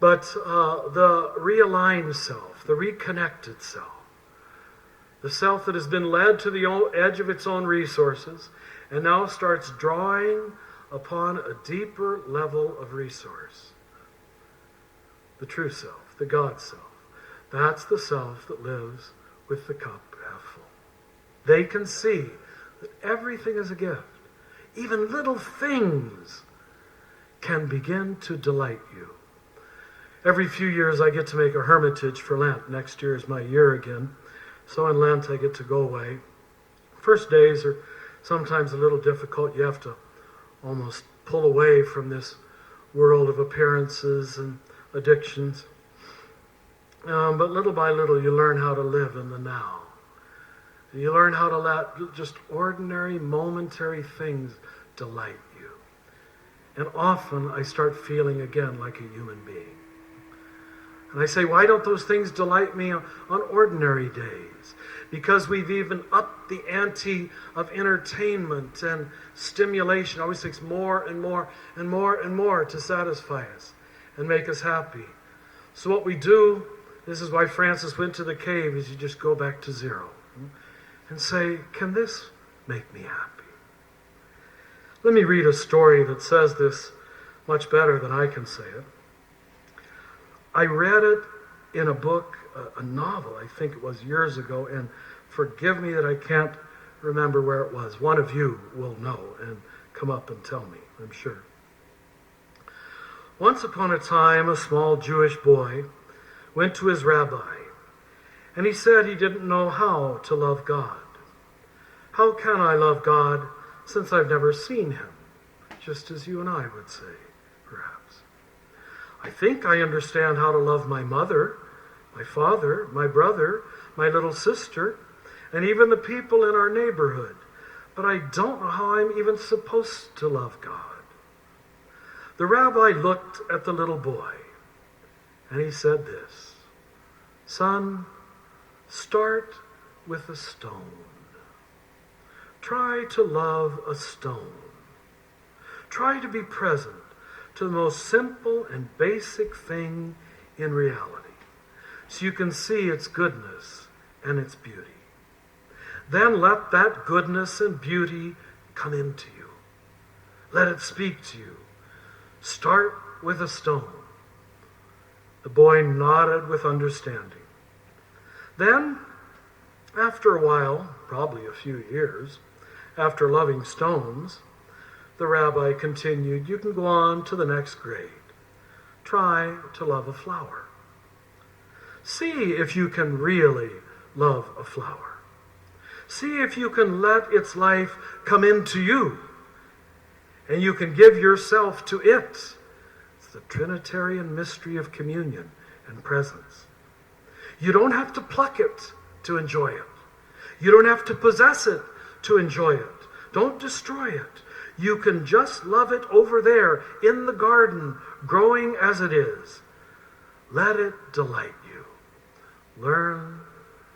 but the realigned self, the reconnected self, the self that has been led to the edge of its own resources and now starts drawing upon a deeper level of resource. The true self, the God self. That's the self that lives with the cup half full. They can see that everything is a gift. Even little things can begin to delight you. Every few years I get to make a hermitage for Lent. Next year is my year again. So in Lent I get to go away. First days are sometimes a little difficult. You have to almost pull away from this world of appearances and addictions. But little by little you learn how to live in the now. You learn how to let just ordinary, momentary things delight you. And often I start feeling again like a human being. And I say, why don't those things delight me on ordinary days? Because we've even upped the ante of entertainment and stimulation. It always takes more and more and more and more to satisfy us and make us happy. So what we do, this is why Francis went to the cave, is you just go back to zero and say, can this make me happy? Let me read a story that says this much better than I can say it. I read it in a book, a novel, I think it was years ago, and forgive me that I can't remember where it was. One of you will know and come up and tell me, I'm sure. Once upon a time, a small Jewish boy went to his rabbi, and he said he didn't know how to love God. How can I love God since I've never seen him? Just as you and I would say, perhaps. I think I understand how to love my mother, my father, my brother, my little sister, and even the people in our neighborhood. But I don't know how I'm even supposed to love God. The rabbi looked at the little boy, and he said this, son, start with a stone. Try to love a stone. Try to be present to the most simple and basic thing in reality, so you can see its goodness and its beauty. Then let that goodness and beauty come into you. Let it speak to you. Start with a stone. The boy nodded with understanding. Then, after a while, probably a few years, after loving stones, the rabbi continued, you can go on to the next grade. Try to love a flower. See if you can really love a flower. See if you can let its life come into you, and you can give yourself to it. It's the Trinitarian mystery of communion and presence. You don't have to pluck it to enjoy it. You don't have to possess it to enjoy it. Don't destroy it. You can just love it over there in the garden, growing as it is. Let it delight you. Learn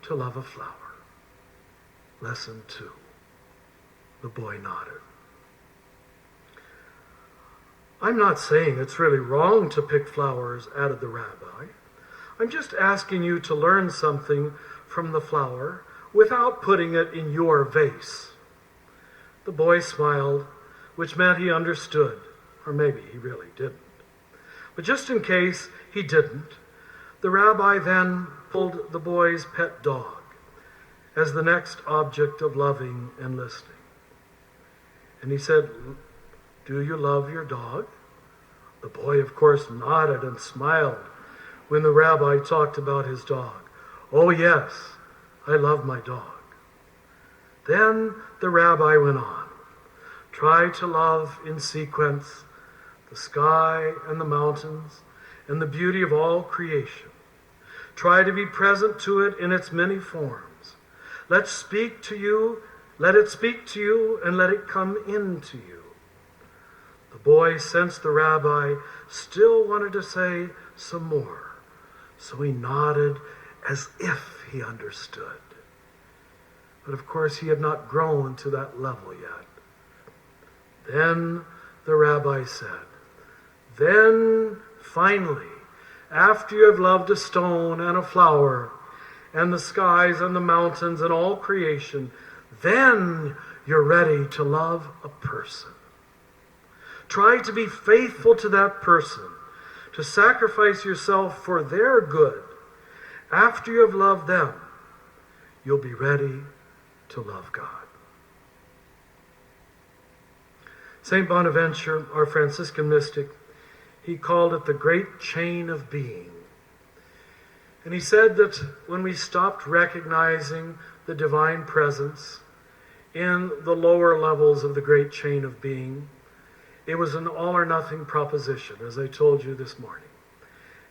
to love a flower. Lesson 2. The boy nodded. I'm not saying it's really wrong to pick flowers, added the rabbi. I'm just asking you to learn something from the flower without putting it in your vase. The boy smiled, which meant he understood, or maybe he really didn't. But just in case he didn't, the rabbi then pulled the boy's pet dog as the next object of loving and listening. And he said, do you love your dog? The boy, of course, nodded and smiled when the rabbi talked about his dog. Oh, yes, I love my dog. Then the rabbi went on. Try to love in sequence the sky and the mountains and the beauty of all creation. Try to be present to it in its many forms. Let it speak to you, and let it come into you. The boy sensed the rabbi still wanted to say some more, so he nodded as if he understood. But of course he had not grown to that level yet. Then the rabbi said, then finally, after you have loved a stone and a flower and the skies and the mountains and all creation, then you're ready to love a person. Try to be faithful to that person, to sacrifice yourself for their good. After you have loved them, you'll be ready to love God. St. Bonaventure, our Franciscan mystic, he called it the great chain of being. And he said that when we stopped recognizing the divine presence in the lower levels of the great chain of being, it was an all or nothing proposition, as I told you this morning.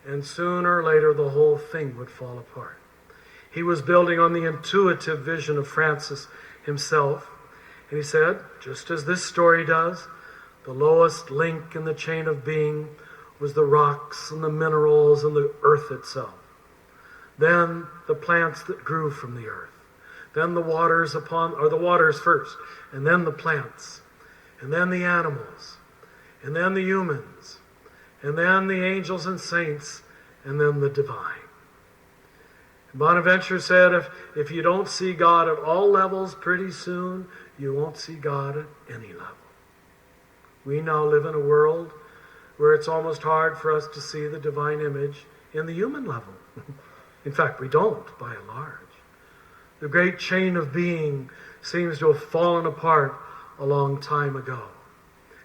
And sooner or later, the whole thing would fall apart. He was building on the intuitive vision of Francis himself. And he said, just as this story does, the lowest link in the chain of being was the rocks and the minerals and the earth itself. Then the plants that grew from the earth. Then the waters the waters first, and then the plants, and then the animals, and then the humans, and then the angels and saints, and then the divine. Bonaventure said, if you don't see God at all levels, pretty soon you won't see God at any level. We now live in a world where it's almost hard for us to see the divine image in the human level. In fact, we don't, by and large. The great chain of being seems to have fallen apart a long time ago.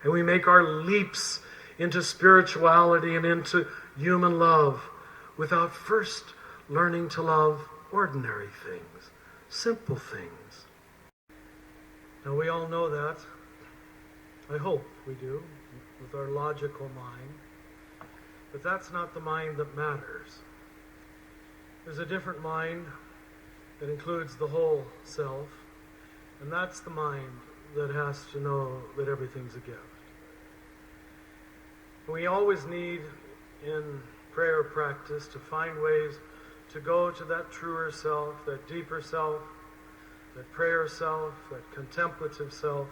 And we make our leaps into spirituality and into human love without first learning to love ordinary things, simple things. Now we all know that. I hope we do, with our logical mind. But that's not the mind that matters. There's a different mind that includes the whole self, and that's the mind that has to know that everything's a gift. We always need, in prayer practice, to find ways to go to that truer self, that deeper self, that prayer self, that contemplative self,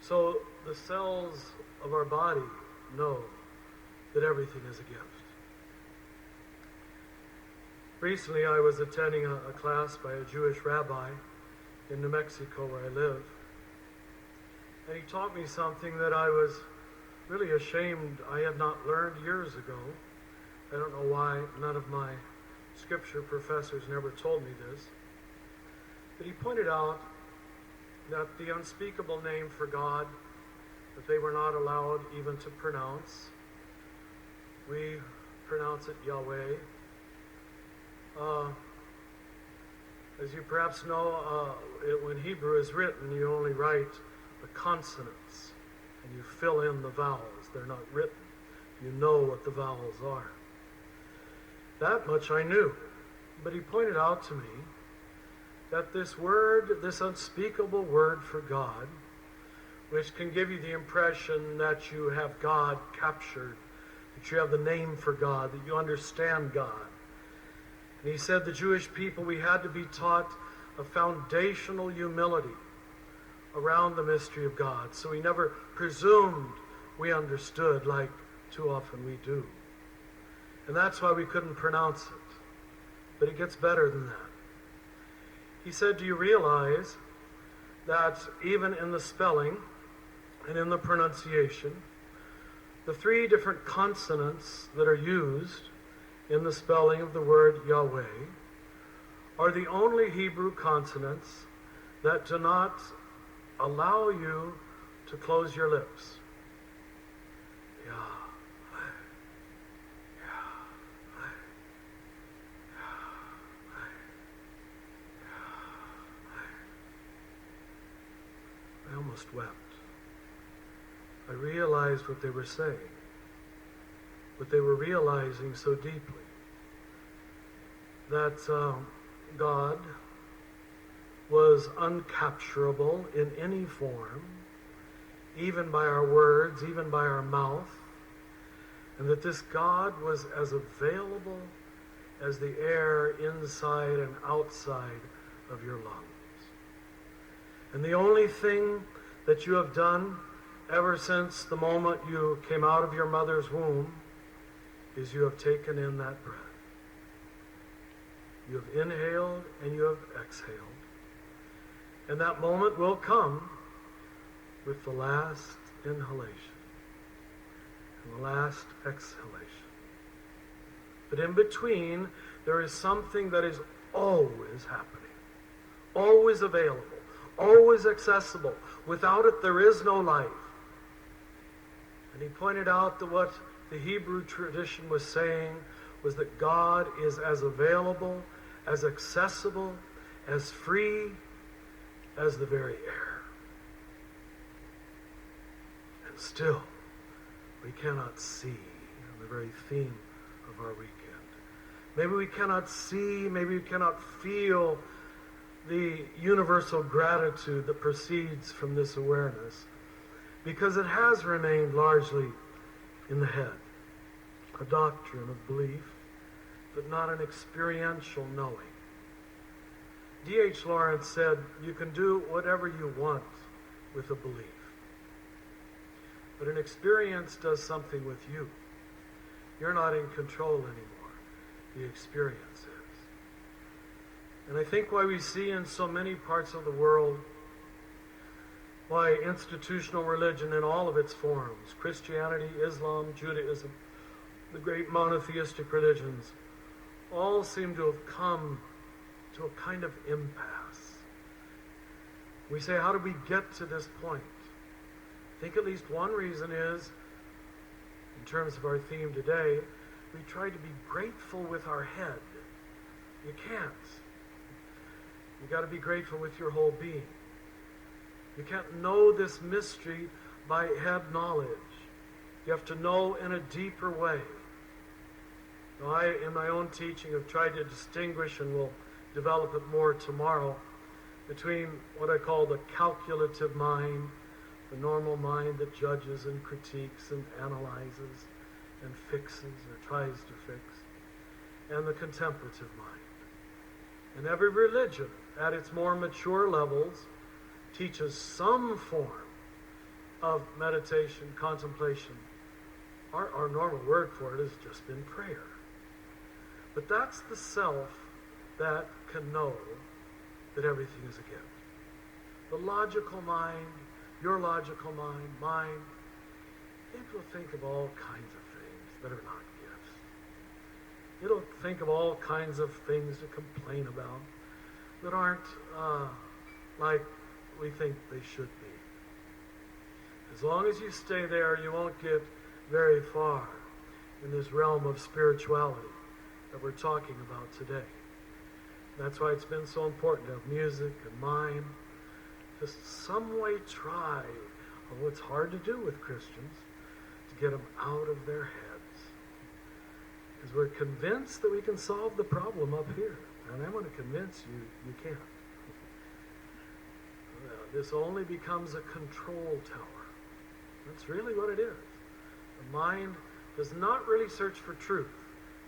so the cells of our body know that everything is a gift. Recently I was attending a class by a Jewish rabbi in New Mexico where I live, and he taught me something that I was really ashamed I had not learned years ago. I don't know why none of my scripture professors never told me this. But he pointed out that the unspeakable name for God that they were not allowed even to pronounce, we pronounce it Yahweh. As you perhaps know, when Hebrew is written, you only write the consonants and you fill in the vowels. They're not written. You know what the vowels are. That much I knew. But he pointed out to me that this word, this unspeakable word for God, which can give you the impression that you have God captured, that you have the name for God, that you understand God. And he said the Jewish people, we had to be taught a foundational humility around the mystery of God. So we never presumed we understood like too often we do. And that's why we couldn't pronounce it. But it gets better than that. He said, do you realize that even in the spelling and in the pronunciation, the three different consonants that are used in the spelling of the word Yahweh are the only Hebrew consonants that do not allow you to close your lips. I almost wept. I realized what they were saying, what they were realizing so deeply, that God was uncapturable in any form, even by our words, even by our mouth, and that this God was as available as the air inside and outside of your lungs. And the only thing that you have done ever since the moment you came out of your mother's womb is you have taken in that breath. You have inhaled and you have exhaled. And that moment will come with the last inhalation and the last exhalation. But in between, there is something that is always happening, always available, always accessible. Without it, there is no life. And he pointed out that what the Hebrew tradition was saying was that God is as available, as accessible, as free as the very air. And still, we cannot see the very theme of our weekend. Maybe we cannot see, maybe we cannot feel the universal gratitude that proceeds from this awareness, because it has remained largely in the head, a doctrine of belief, but not an experiential knowing. D.H. Lawrence said, you can do whatever you want with a belief, but an experience does something with you. You're not in control anymore. The experience is. And I think why we see in so many parts of the world, why institutional religion in all of its forms, Christianity, Islam, Judaism, the great monotheistic religions, all seem to have come to a kind of impasse. We say, how did we get to this point? I think at least one reason is, in terms of our theme today, we try to be grateful with our head. You can't. You got to be grateful with your whole being. You can't know this mystery by head knowledge. You have to know in a deeper way. Now, I, in my own teaching, have tried to distinguish, and will develop it more tomorrow, between what I call the calculative mind, the normal mind that judges and critiques and analyzes and fixes or tries to fix, and the contemplative mind. And every religion, at its more mature levels, teaches some form of meditation, contemplation. Our normal word for it has just been prayer. But that's the self that can know that everything is a gift. The logical mind, your logical mind, mine, it will think of all kinds of things that are not gifts. It'll think of all kinds of things to complain about that aren't like we think they should be. As long as you stay there, you won't get very far in this realm of spirituality that we're talking about today. That's why it's been so important to have music and mind. Just some way try, although it's hard to do with Christians, to get them out of their heads. Because we're convinced that we can solve the problem up here. And I want to convince you, you can't. This only becomes a control tower. That's really what it is. The mind does not really search for truth.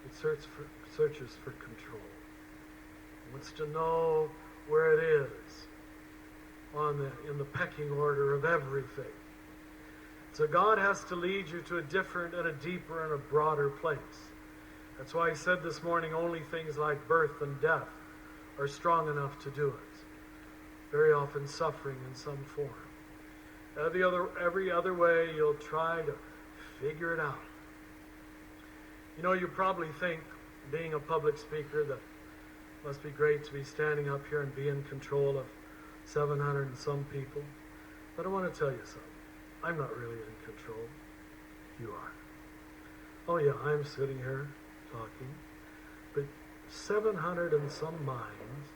It searches for control. It wants to know where it is in the pecking order of everything. So God has to lead you to a different and a deeper and a broader place. That's why I said this morning, only things like birth and death are strong enough to do it. Very often suffering in some form. Every other way, you'll try to figure it out. You know, you probably think, being a public speaker, that it must be great to be standing up here and be in control of 700 and some people. But I want to tell you something. I'm not really in control. You are. Oh yeah, I'm sitting here talking. But 700 and some minds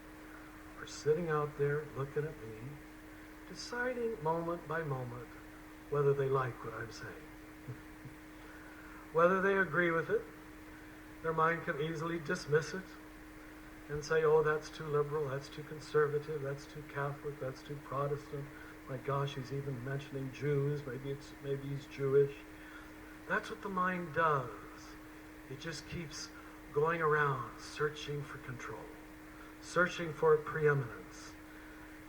are sitting out there looking at me, deciding moment by moment whether they like what I'm saying. Whether they agree with it. Their mind can easily dismiss it and say, oh, that's too liberal, that's too conservative, that's too Catholic, that's too Protestant. My gosh, he's even mentioning Jews. Maybe he's Jewish. That's what the mind does. It just keeps going around, searching for control, searching for preeminence.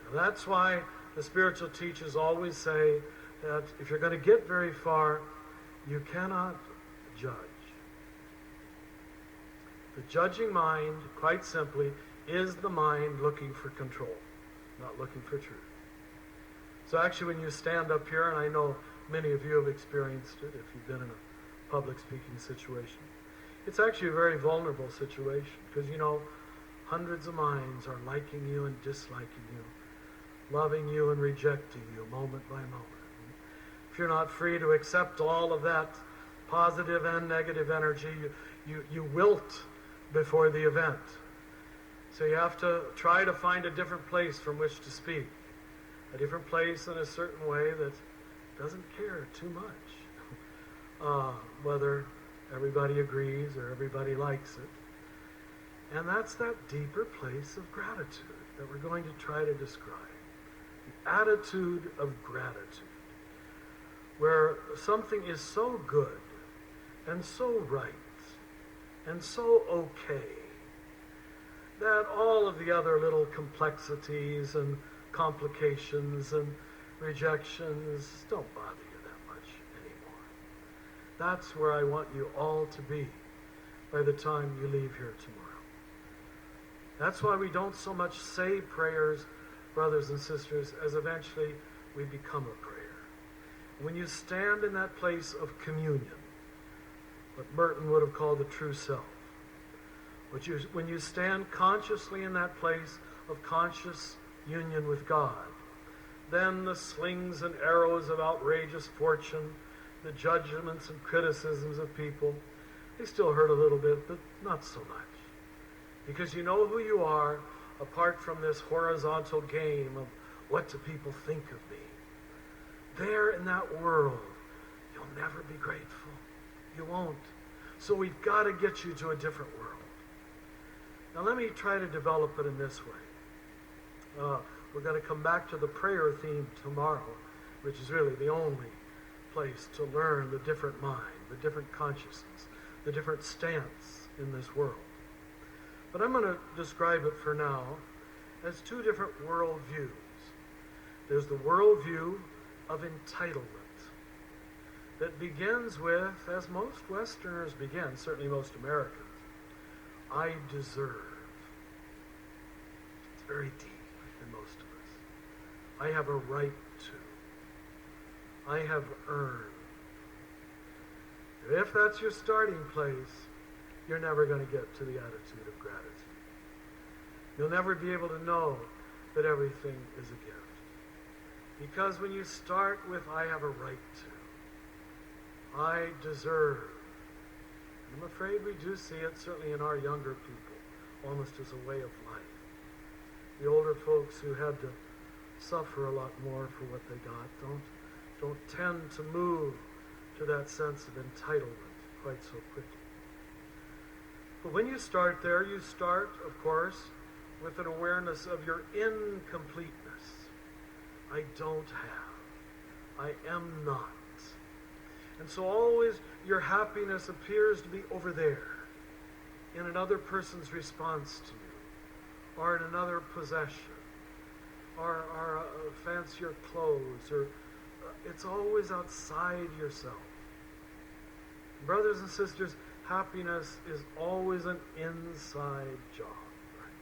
Now, that's why the spiritual teachers always say that if you're going to get very far, you cannot judge. The judging mind, quite simply, is the mind looking for control, not looking for truth. So actually when you stand up here, and I know many of you have experienced it if you've been in a public speaking situation, it's actually a very vulnerable situation because, hundreds of minds are liking you and disliking you, loving you and rejecting you moment by moment. And if you're not free to accept all of that positive and negative energy, you wilt before the event. So you have to try to find a different place from which to speak, a different place in a certain way that doesn't care too much whether everybody agrees or everybody likes it. And that's that deeper place of gratitude that we're going to try to describe. The attitude of gratitude, where something is so good and so right and so okay that all of the other little complexities and complications and rejections don't bother you that much anymore. That's where I want you all to be by the time you leave here tomorrow. That's why we don't so much say prayers, brothers and sisters, as eventually we become a prayer. When you stand in that place of communion, what Merton would have called the true self, when you stand consciously in that place of conscious union with God, then the slings and arrows of outrageous fortune, the judgments and criticisms of people, they still hurt a little bit, but not so much. Because you know who you are apart from this horizontal game of what do people think of me. There in that world, you'll never be grateful. You won't. So we've got to get you to a different world. Now let me try to develop it in this way. We're going to come back to the prayer theme tomorrow, which is really the only place to learn the different mind, the different consciousness, the different stance in this world. But I'm going to describe it for now as two different worldviews. There's the worldview of entitlement that begins with, as most Westerners begin, certainly most Americans, I deserve. It's very deep in most of us. I have a right to. I have earned. If that's your starting place, you're never going to get to the attitude of gratitude. You'll never be able to know that everything is a gift. Because when you start with, I have a right to, I deserve, I'm afraid we do see it, certainly in our younger people, almost as a way of life. The older folks who had to suffer a lot more for what they got don't tend to move to that sense of entitlement quite so quickly. But when you start there, you start, of course, with an awareness of your incompleteness. I don't have. I am not. And so always your happiness appears to be over there, in another person's response to you, or in another possession, or fancier clothes, or it's always outside yourself. Brothers and sisters, happiness is always an inside job. Right?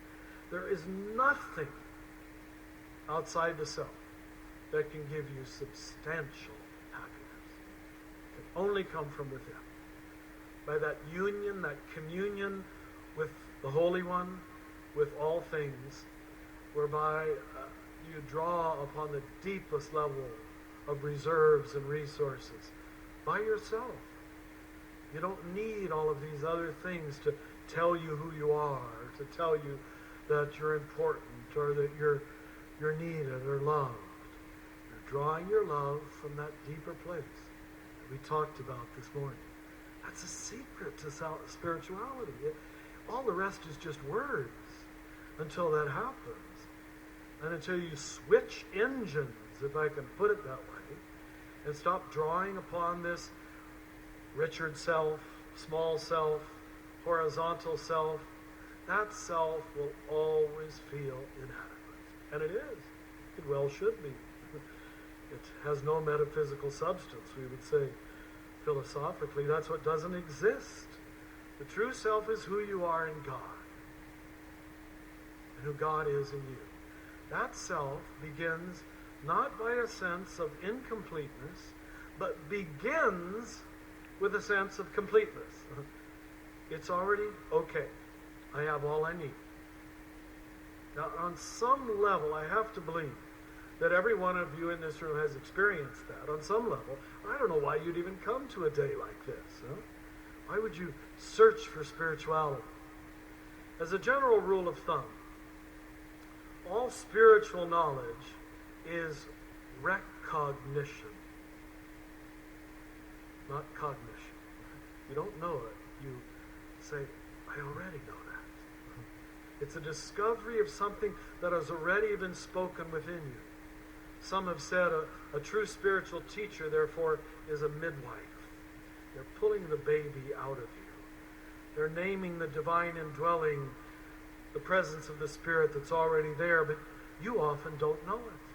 There is nothing outside the self that can give you substantial happiness. It can only come from within. By that union, that communion with the Holy One, with all things, whereby you draw upon the deepest level of reserves and resources by yourself. You don't need all of these other things to tell you who you are, or to tell you that you're important, or that you're needed or loved. You're drawing your love from that deeper place that we talked about this morning. That's a secret to spirituality. All the rest is just words until that happens. And until you switch engines, if I can put it that way, and stop drawing upon this Richard self, small self, horizontal self, that self will always feel inadequate. And it is. It well should be. It has no metaphysical substance, we would say philosophically. That's what doesn't exist. The true self is who you are in God and who God is in you. That self begins not by a sense of incompleteness, but begins with a sense of completeness. It's already okay. I have all I need. Now, on some level, I have to believe that every one of you in this room has experienced that. On some level, I don't know why you'd even come to a day like this. Huh? Why would you search for spirituality? As a general rule of thumb, all spiritual knowledge is recognition, not cognition. You don't know it. You say, I already know that. It's a discovery of something that has already been spoken within you. Some have said a true spiritual teacher, therefore, is a midwife. They're pulling the baby out of you. They're naming the divine indwelling, the presence of the Spirit that's already there, but you often don't know it.